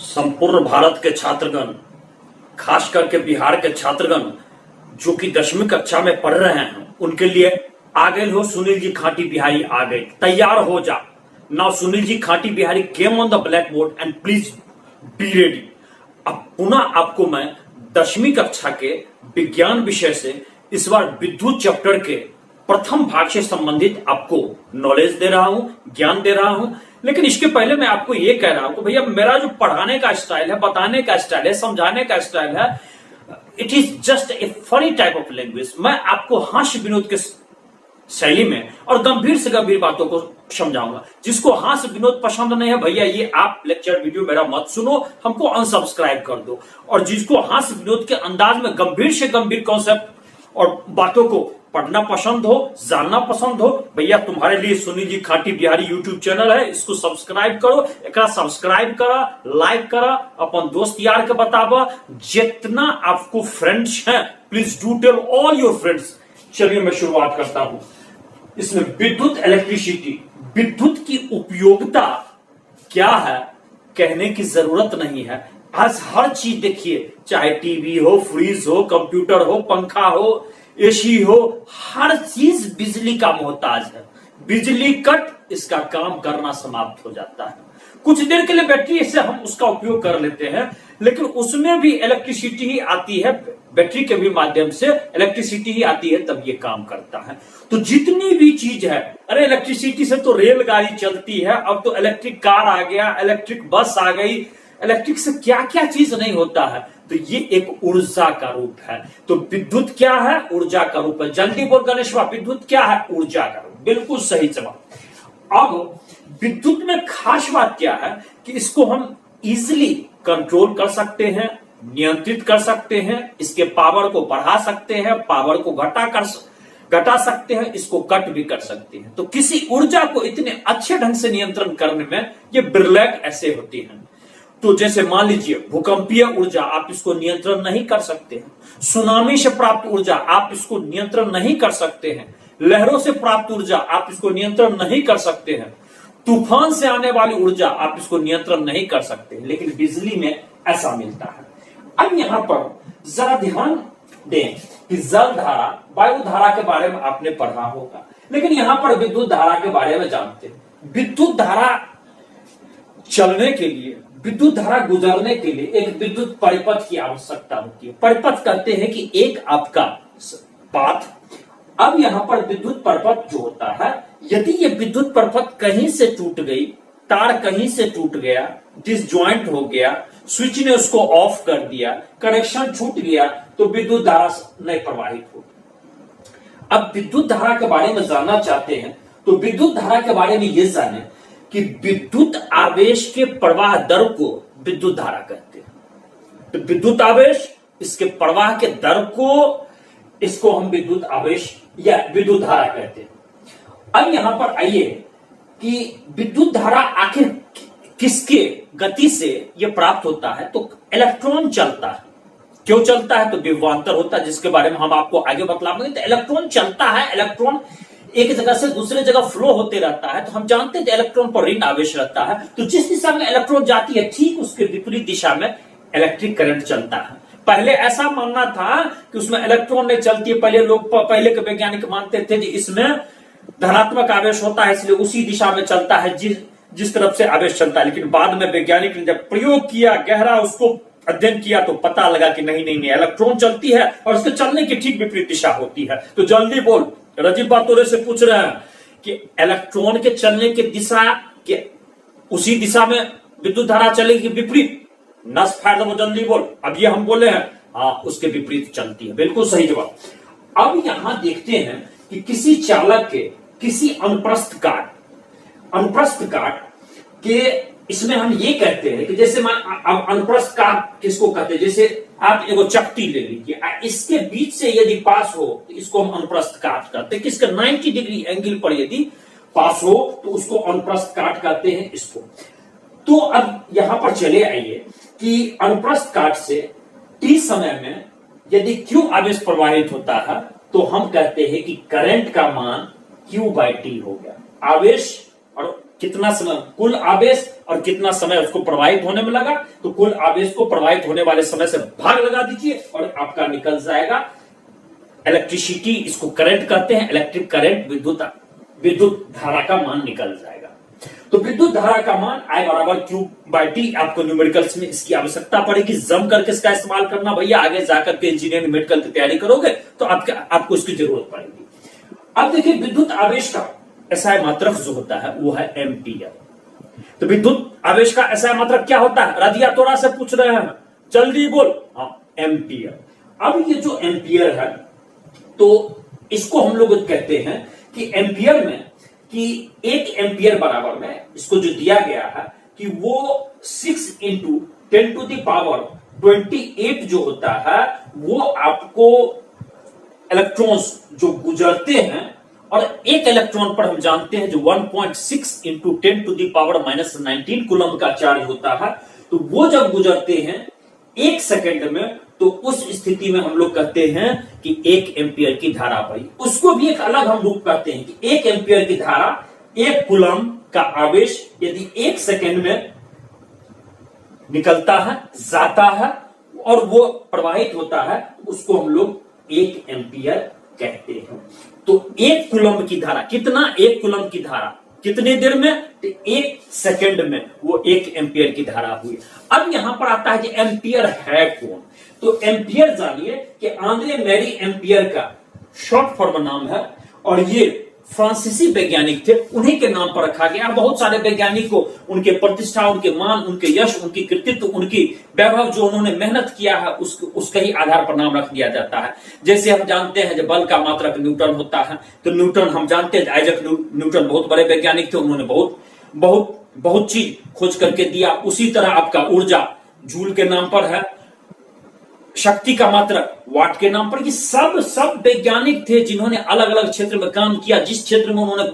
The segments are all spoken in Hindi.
संपूर्ण भारत के छात्रगण, खास करके बिहार के छात्रगण जो कि 10वीं कक्षा में पढ़ रहे हैं, उनके लिए आ गए हो सुनील जी खाटी बिहारी आ गए, तैयार हो जा। नाउ सुनील जी खाटी Bihari came on the black board and please be ready. अब पुनः आपको मैं 10वीं कक्षा के विज्ञान विषय से इस बार विद्युत चैप्टर के प्रथम भाग से संबंधित आपको नॉलेज दे रहा हूं, ज्ञान दे रहा हूं। लेकिन इसके पहले मैं आपको यह कह रहा हूं कि भैया मेरा जो पढ़ाने का स्टाइल है, बताने का स्टाइल है, समझाने का स्टाइल है, it is just a funny type of language. मैं आपको हास्य विनोद के शैली में और गंभीर से गंभीर बातों को समझाऊंगा। जिसको हास्य विनोद पसंद नहीं है भैया, ये आप लेक्चर वीडियो मेरा मत सुनो, हमको अनसब्सक्राइब कर दो। और जिसको हास्य विनोद के अंदाज में गंभीर से गंभीर कॉन्सेप्ट और बातों को पढ़ना पसंद हो, जानना पसंद हो, भैया तुम्हारे लिए सुनील जी खाटी बिहारी यूट्यूब चैनल है, इसको सब्सक्राइब करो। एक सब्सक्राइब करा, लाइक करा, अपन दोस्त यार के बतावा, जितना आपको फ्रेंड्स हैं please do tell all your friends. चलिए मैं शुरुआत करता हूं। इसमें विद्युत इलेक्ट्रिसिटी, विद्युत की उपयोगिता क्या है कहने की जरूरत नहीं है। आज हर चीज देखिए, चाहे टीवी हो, फ्रिज हो, कंप्यूटर हो, पंखा हो, एसी हो, हर चीज बिजली का मोहताज है। बिजली कट इसका काम करना समाप्त हो जाता है। कुछ देर के लिए बैटरी से हम उसका उपयोग कर लेते हैं, लेकिन उसमें भी इलेक्ट्रिसिटी ही आती है, बैटरी के भी माध्यम से इलेक्ट्रिसिटी ही आती है, तब ये काम करता है। तो जितनी भी चीज है, अरे इलेक्ट्रिसिटी से तो रेलगाड़ी चलती है, अब तो इलेक्ट्रिक कार आ गया, इलेक्ट्रिक बस आ गई, इलेक्ट्रिक से क्या क्या चीज नहीं होता है। तो ये एक ऊर्जा का रूप है। तो विद्युत क्या है? ऊर्जा का रूप है। जल्दी बोल गणेशवा, विद्युत क्या है? ऊर्जा का रूप। बिल्कुल सही जवाब। अब विद्युत में खास बात क्या है कि इसको हम इजिली कंट्रोल कर सकते हैं, नियंत्रित कर सकते हैं, इसके पावर को बढ़ा सकते हैं, पावर को घटा सकते हैं, इसको कट भी कर सकते हैं। तो किसी ऊर्जा को इतने अच्छे ढंग से नियंत्रण करने में ये बिरलैक ऐसे होती हैं। तो जैसे मान लीजिए भूकंपीय ऊर्जा, आप इसको नियंत्रण नहीं कर सकते हैं। सुनामी से प्राप्त ऊर्जा, आप इसको नियंत्रण नहीं कर सकते हैं। लहरों से प्राप्त ऊर्जा, आप इसको नियंत्रण नहीं कर सकते हैं। तूफान से आने वाली ऊर्जा, आप इसको नियंत्रण नहीं कर सकते। लेकिन बिजली में ऐसा मिलता है। अब यहां पर जरा ध्यान दें कि जल धारा, वायु धारा के बारे में आपने पढ़ा होगा, लेकिन यहां पर विद्युत धारा के बारे में जानते हैं। विद्युत धारा चलने के लिए, विद्युत धारा गुजरने के लिए एक विद्युत परिपथ की आवश्यकता होती है। परिपथ कहते हैं कि एक आपका पाथ। अब यहां पर विद्युत परिपथ जो होता है, यदि ये विद्युत परिपथ कहीं से टूट गई, तार कहीं से टूट गया, डिसजॉइंट हो गया, स्विच ने उसको ऑफ कर दिया, कनेक्शन छूट गया, तो विद्युत धारा नहीं प्रवाहित होगी। अब विद्युत धारा के बारे में जानना चाहते हैं तो विद्युत धारा के बारे में यह जाने कि विद्युत आवेश के प्रवाह दर को विद्युत धारा कहते हैं। तो विद्युत आवेश, इसके प्रवाह के दर को, इसको हम विद्युत आवेश या विद्युत धारा कहते हैं। अब यहां पर आइए कि विद्युत धारा आखिर किसके गति से यह प्राप्त होता है। तो इलेक्ट्रॉन चलता है। क्यों चलता है? तो विभवांतर होता है, जिसके बारे में हम आपको आगे बतलाएंगे। तो इलेक्ट्रॉन चलता है, इलेक्ट्रॉन एक जगह से दूसरे जगह फ्लो होते रहता है। तो हम जानते हैं इलेक्ट्रॉन पर ऋण आवेश रहता है, तो जिस दिशा में इलेक्ट्रॉन जाती है, ठीक उसके विपरीत दिशा में इलेक्ट्रिक करंट चलता है। पहले ऐसा मानना था कि उसमें इलेक्ट्रॉन नहीं चलती है। पहले के वैज्ञानिक मानते थे कि इसमें धनात्मक आवेश होता है, इसलिए उसी दिशा में चलता है जिस तरफ से आवेश चलता है। लेकिन बाद में वैज्ञानिक ने जब प्रयोग किया, गहरा उसको अध्ययन किया, तो पता लगा कि नहीं, इलेक्ट्रॉन चलती है और उसके चलने की ठीक विपरीत दिशा होती है। तो जल्दी बोल, रजीब बातोरे से पूछ रहे हैं कि इलेक्ट्रॉन के चलने की दिशा के उसी दिशा में विद्युत धारा चलेगी विपरीत। नस फाड़ दो, जल्दी बोल। अब ये हम बोले हैं, हाँ, उसके विपरीत चलती है। बिल्कुल सही जवाब। अब यहां देखते हैं कि किसी चालक के किसी अनुप्रस्थ काट के, इसमें हम ये कहते हैं कि जैसे अनुप्रस्थ काट किसको कहते हैं? जैसे आप एगो चकती ले लीजिए, इसके बीच से यदि पास हो तो इसको हम अनुप्रस्थ काट कहते हैं। किसका 90 डिग्री एंगल पर यदि पास हो तो उसको अनुप्रस्थ काट कहते हैं इसको। तो अब यहां पर चले आइए कि अनुप्रस्थ काट से टी समय में यदि Q आवेश प्रवाहित होता है, तो हम कहते हैं कि करंट का मान Q/T हो गया। आवेश और कितना समय कुल आवेश और कितना समय उसको प्रवाहित होने में लगा, तो कुल आवेश को प्रवाहित होने वाले समय से भाग लगा दीजिए और आपका निकल जाएगा इलेक्ट्रिसिटी। इसको करंट कहते हैं, इलेक्ट्रिक करंट, विद्युत धारा का मान निकल जाएगा। तो विद्युत धारा का मान I बराबर Q/T। आपको न्यूमेरिकल्स में इसकी आवश्यकता पड़ेगी, जम करके इसका इस्तेमाल करना भैया। आगे जाकर के इंजीनियरिंग मेडिकल की तैयारी करोगे तो आपको इसकी जरूरत पड़ेगी। अब देखिए विद्युत आवेश का SI मात्रक जो होता है वो है एम्पियर। तो विद्युत आवेश का SI मात्रक क्या होता है? रदिया तोरा से पूछ रहे हैं, जल्दी बोल। हाँ, एम्पियर। अब ये जो एम्पियर है तो इसको हम लोग कहते हैं कि एम्पियर में कि 1 एम्पियर बराबर में इसको जो दिया गया है कि वो 6 × 10⁻28 जो होता है वो आपको इलेक्ट्रॉन्स जो गुजरते हैं, और एक इलेक्ट्रॉन पर हम जानते हैं जो 1.6 × 10⁻⁻19 कूलम का चार्ज होता है, तो वो जब गुजरते हैं 1 सेकंड में, तो उस स्थिति में हम लोग कहते हैं कि 1 एम्पियर की धारा बही। उसको भी एक अलग हम रूप कहते हैं कि 1 एम्पियर की धारा, 1 कूलम का आवेश यदि 1 सेकंड में निकलता है, जाता है और वो प्रवाहित होता है, उसको हम लोग 1 एम्पियर कहते हैं। तो 1 कूलम की धारा कितना? 1 कूलम की धारा कितने देर में? तो 1 सेकंड में वो 1 एम्पियर की धारा हुई। अब यहां पर आता है कि एम्पियर है कौन? तो एम्पियर जानिए कि आंद्रे मैरी एम्पियर का शॉर्ट फॉर्म नाम है, और ये फ्रांसीसी वैज्ञानिक थे, उन्हीं के नाम पर रखा गया। बहुत सारे वैज्ञानिक को उनके प्रतिष्ठा, उनके मान, उनके यश, उनकी कृतित्व, उनकी वैभव, जो उन्होंने मेहनत किया है उसके ही आधार पर नाम रख दिया जाता है। जैसे हम जानते हैं जब बल का मात्रक न्यूटन होता है, तो न्यूटन हम जानते हैं आइजैक न्यूटन बहुत बड़े वैज्ञानिक थे, उन्होंने बहुत चीज खोज करके दिया। उसी तरह आपका ऊर्जा जूल के नाम पर है, शक्ति का मात्रक वाट के नाम पर। ये सब वैज्ञानिक थे जिन्होंने अलग अलग क्षेत्र में काम किया। जिस क्षेत्र में उन्होंने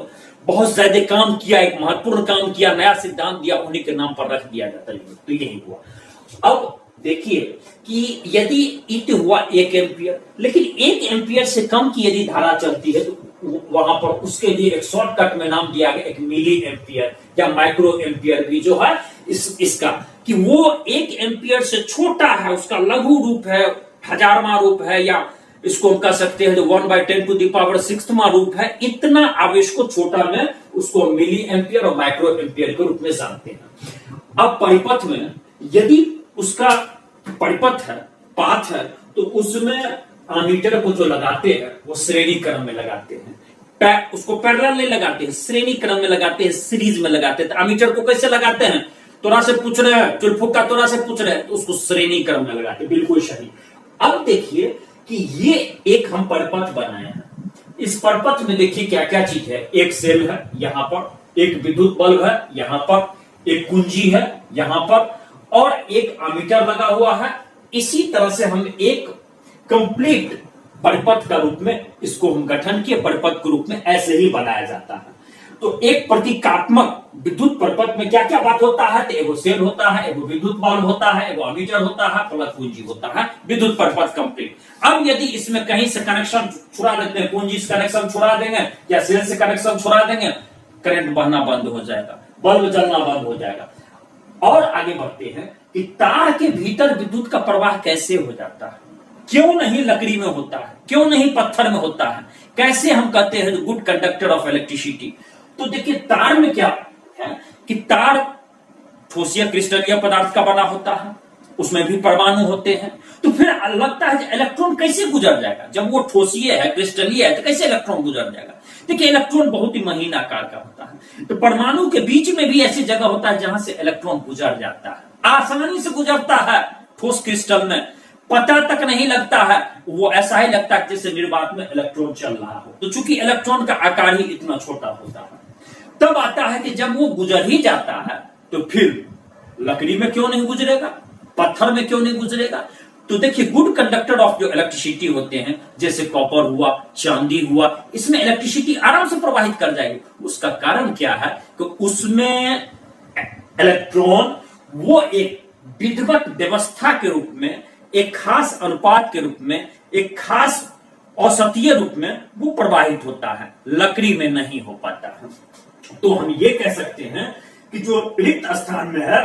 बहुत ज्यादा काम किया, एक महत्वपूर्ण काम किया, नया सिद्धांत दिया, उन्हीं के नाम पर रख दिया जाता है। तो यही हुआ। अब देखिए कि यदि ईट हुआ 1 एम्पियर, लेकिन 1 एम्पियर से कम की यदि धारा चलती है तो वहां पर उसके लिए एक शॉर्टकट में नाम दिया गया, एक मिली एम्पियर या माइक्रो एम्पियर भी जो है इसका, कि वो 1 एम्पियर से छोटा है, उसका लघु रूप है, 1000वां रूप है, या इसको हम कह सकते हैं जो 1/10⁶वां रूप है। इतना आवेश को छोटा में उसको मिली एम्पियर और माइक्रो एम्पियर के रूप में जानते हैं। अब परिपथ में यदि उसका परिपथ है, पाथ है, तो उसमें एमीटर को जो लगाते हैं वो श्रेणी क्रम में लगाते हैं। उसको पैरेलल नहीं लगाते हैं, श्रेणी क्रम में लगाते हैं, सीरीज में लगाते हैं। तो एमीटर को कैसे लगाते हैं? तोरा से पूछ रहे हैं, चुलफुक्का तोरा से पूछ रहे हैं, तो उसको श्रेणी क्रम में लगाते हैं। बिल्कुल सही। अब देखिए कि ये एक हम परिपथ बनाए हैं। इस परिपथ में देखिए क्या क्या चीज है। एक सेल है यहां पर, एक विद्युत बल्ब है यहां पर, एक कुंजी है यहां पर, और एक एमीटर लगा हुआ है। इसी तरह से हम एक कंप्लीट परिपथ का रूप में इसको हम गठन किए, परिपथ के रूप में ऐसे ही बनाया जाता है। तो एक प्रतीकात्मक विद्युत परिपथ में क्या क्या बात होता है? तो एगो सेल होता है, एगो विद्युत बल्ब होता है, एगो एमीटर होता है, प्लस कुंजी होता है, विद्युत परिपथ कंप्लीट। अब यदि इसमें कहीं से कनेक्शन छुड़ा देते हैं, कुंजी से कनेक्शन छुड़ा देंगे या सेल से कनेक्शन छुड़ा देंगे, करंट बहना बंद हो जाएगा, बल्ब जलना बंद हो जाएगा। और आगे बढ़ते हैं कि तार के भीतर विद्युत का प्रवाह कैसे हो जाता है, क्यों नहीं लकड़ी में होता है, क्यों नहीं पत्थर में होता है, कैसे हम कहते हैं गुड कंडक्टर ऑफ इलेक्ट्रिसिटी। तो देखिए तार में क्या है कि तार ठोसिया क्रिस्टलीय पदार्थ का बना होता है, उसमें भी परमाणु होते हैं। तो फिर लगता है इलेक्ट्रॉन कैसे गुजर जाएगा? जब वो ठोसिया है, क्रिस्टलीय है, तो कैसे इलेक्ट्रॉन गुजर जाएगा? देखिए इलेक्ट्रॉन बहुत ही महीन आकार का होता है, तो परमाणु के बीच में भी ऐसी जगह होता है जहां से इलेक्ट्रॉन गुजर जाता है, आसानी से गुजरता है। ठोस क्रिस्टल में पता तक नहीं लगता है, वो ऐसा ही लगता है जैसे निर्वात में इलेक्ट्रॉन चल रहा हो। तो चूंकि इलेक्ट्रॉन का आकार ही इतना छोटा होता है, तब आता है कि जब वो गुजर ही जाता है तो फिर लकड़ी में क्यों नहीं गुजरेगा, पत्थर में क्यों नहीं गुजरेगा? तो देखिए गुड कंडक्टर ऑफ जो इलेक्ट्रिसिटी होते हैं, जैसे कॉपर हुआ, चांदी हुआ, इसमें इलेक्ट्रिसिटी आराम से प्रवाहित कर जाएगी। उसका कारण क्या है कि उसमें इलेक्ट्रॉन वो एक विधिवत व्यवस्था के रूप में, एक खास अनुपात के रूप में, एक खास औसतीय रूप में वो प्रवाहित होता है, लकड़ी में नहीं हो पाता है। तो हम ये कह सकते हैं कि जो रिक्त स्थान में है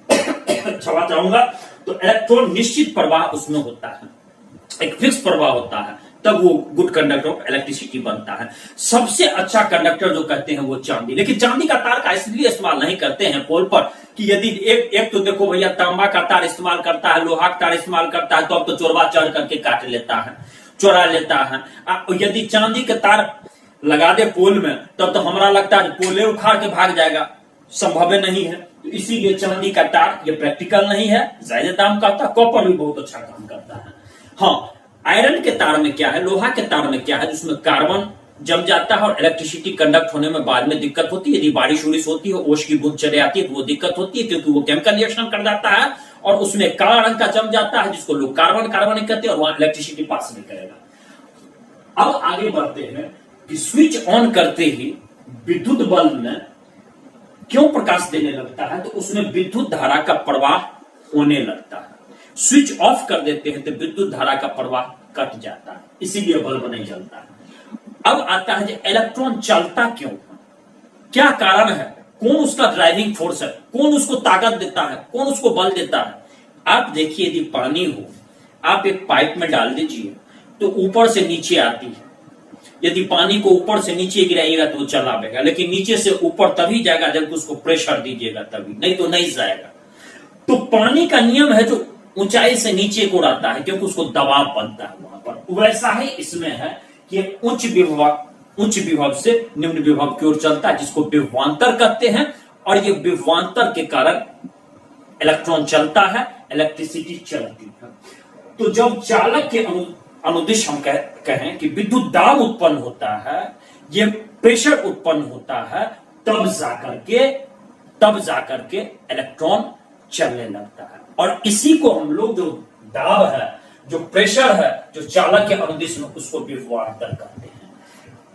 क्षमा चाहूंगा, तो इलेक्ट्रॉन निश्चित प्रवाह उसमें होता है, एक फिक्स प्रवाह होता है, तब वो गुड कंडक्टर ऑफ इलेक्ट्रिसिटी बनता है। सबसे अच्छा कंडक्टर जो कहते हैं वो चांदी, लेकिन चांदी का तार का इसलिए इस्तेमाल नहीं करते हैं पोल पर कि यदि एक तो देखो भैया तांबा का तार इस्तेमाल करता है, लोहा का तार इस्तेमाल करता है, तो अब तो चोरवा चढ़ करके काट लेता है, चोरा लेता है। यदि चांदी के तार लगा दे पोल में, तब तो हमारा लगता है पोले उखाड़ के भाग जाएगा, संभव नहीं है। तो इसीलिए चांदी का तार ये प्रैक्टिकल नहीं है, ज्यादा दाम का होता है। कॉपर भी बहुत अच्छा काम करता है। हाँ, आयरन के तार में क्या है, लोहा के तार में क्या है, जिसमें कार्बन जम जाता है और इलेक्ट्रिसिटी कंडक्ट होने में बाद में दिक्कत होती है। यदि बारिश उरिश होती है, ओस की बूंद चले आती है, तो वो दिक्कत होती है, क्योंकि वो केमिकल रिएक्शन कर जाता है और उसमें काला रंग का जम जाता है, जिसको लोग कार्बन कार्बन कहते हैं, और वहां इलेक्ट्रिसिटी पास नहीं करेगा। अब आगे बढ़ते हैं कि स्विच ऑन करते ही विद्युत बल्ब में क्यों प्रकाश देने लगता है, तो उसमें विद्युत धारा का प्रवाह होने लगता है। स्विच ऑफ कर देते हैं तो विद्युत धारा का प्रवाह कट जाता है, इसीलिए बल्ब नहीं जलता है। अब आता है जो इलेक्ट्रॉन चलता क्यों है, क्या कारण है, कौन उसका ड्राइविंग फोर्स है, कौन उसको ताकत देता है, कौन उसको बल देता है। आप देखिए, यदि पानी हो, आप एक पाइप में डाल दीजिए तो ऊपर से नीचे आती है। यदि पानी को ऊपर से नीचे गिराइएगा तो वो चला बहेगा, लेकिन नीचे से ऊपर तभी जाएगा जब उसको प्रेशर दीजिएगा, तभी, नहीं तो नहीं जाएगा। तो पानी का नियम है जो ऊंचाई से नीचे को उड़ाता है, क्योंकि उसको दबाव बनता है वहां पर। वैसा ही इसमें है कि उच्च विभव से निम्न विभव की ओर चलता है, जिसको विभवांतर कहते हैं। और ये विभवांतर के कारण इलेक्ट्रॉन चलता है, इलेक्ट्रिसिटी चलती है। तो जब चालक के अनुदिश हम कहें कि विद्युत दाब उत्पन्न होता है, ये प्रेशर उत्पन्न होता है, तब जाकर के इलेक्ट्रॉन चलने लगता है। और इसी को हम लोग जो दाब है, जो प्रेशर है, जो चालक के अनुदिश में, उसको विभवांतर कहते हैं।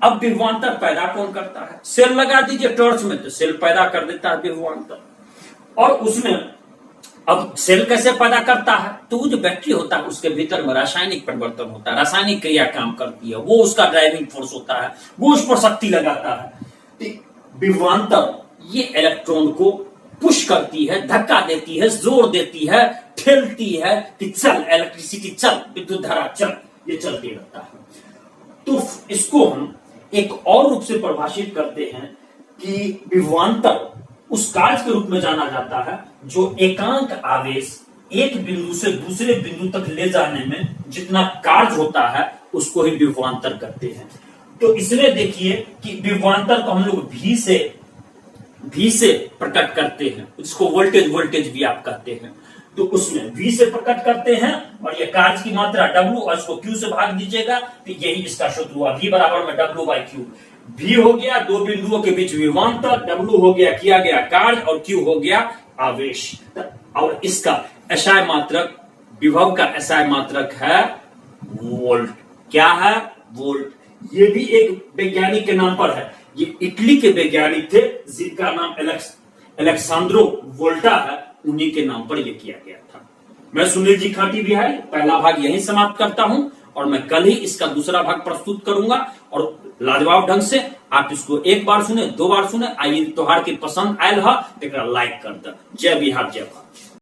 अब विभवांतर पैदा कौन करता है, सेल लगा दीजिए टॉर्च में तो सेल पैदा कर देता है विभवांतर। और उसमें अब सेल कैसे पैदा करता है, तो वो जो बैटरी होता है उसके भीतर में रासायनिक परिवर्तन होता है, रासायनिक क्रिया काम करती है, वो उसका ड्राइविंग फोर्स होता है, वो उस पर शक्ति लगाता है। विभवांतर ये इलेक्ट्रॉन को पुश करती है, धक्का देती है, जोर देती है, ठेलती है कि चल इलेक्ट्रिसिटी चल, विद्युत धारा चल, ये चलते रहता है। तो इसको हम एक और रूप से परिभाषित करते हैं कि विभवांतर उस कार्य के रूप में जाना जाता है जो एकांक आवेश एक बिंदु से दूसरे बिंदु तक ले जाने में जितना कार्य होता है, उसको ही विभवांतर कहते हैं। तो इसमें देखिए कि विभवांतर को हम लोग V से प्रकट करते हैं, उसको वोल्टेज भी आप कहते हैं। तो उसमें V से प्रकट करते हैं, और ये कार्य की मात्रा W, और इसको Q से भाग दीजिएगा, तो यही इसका सूत्र हुआ, V बराबर में W/Q। V हो गया दो बिंदुओं के बीच विभवांतर, W हो गया किया गया कार्य, और Q हो गया आवेश। और इसका SI मात्रक, विभव का SI मात्रक है वोल्ट। क्या है, वोल्ट। ये भी एक वैज्ञानिक के नाम पर है, ये इटली के वैज्ञानिक थे जिनका नाम अलेक्सांद्रो वोल्टा है, उन्हीं के नाम पर यह किया गया था। मैं सुनील जी खाटी बिहारी पहला भाग यहीं समाप्त करता हूं, और मैं कल ही इसका दूसरा भाग प्रस्तुत करूंगा। और लाजवाब ढंग से आप इसको एक बार सुने, दो बार सुने, आई तोहार की पसंद आयल है, लाइक कर दे। जय बिहार, जय भारत।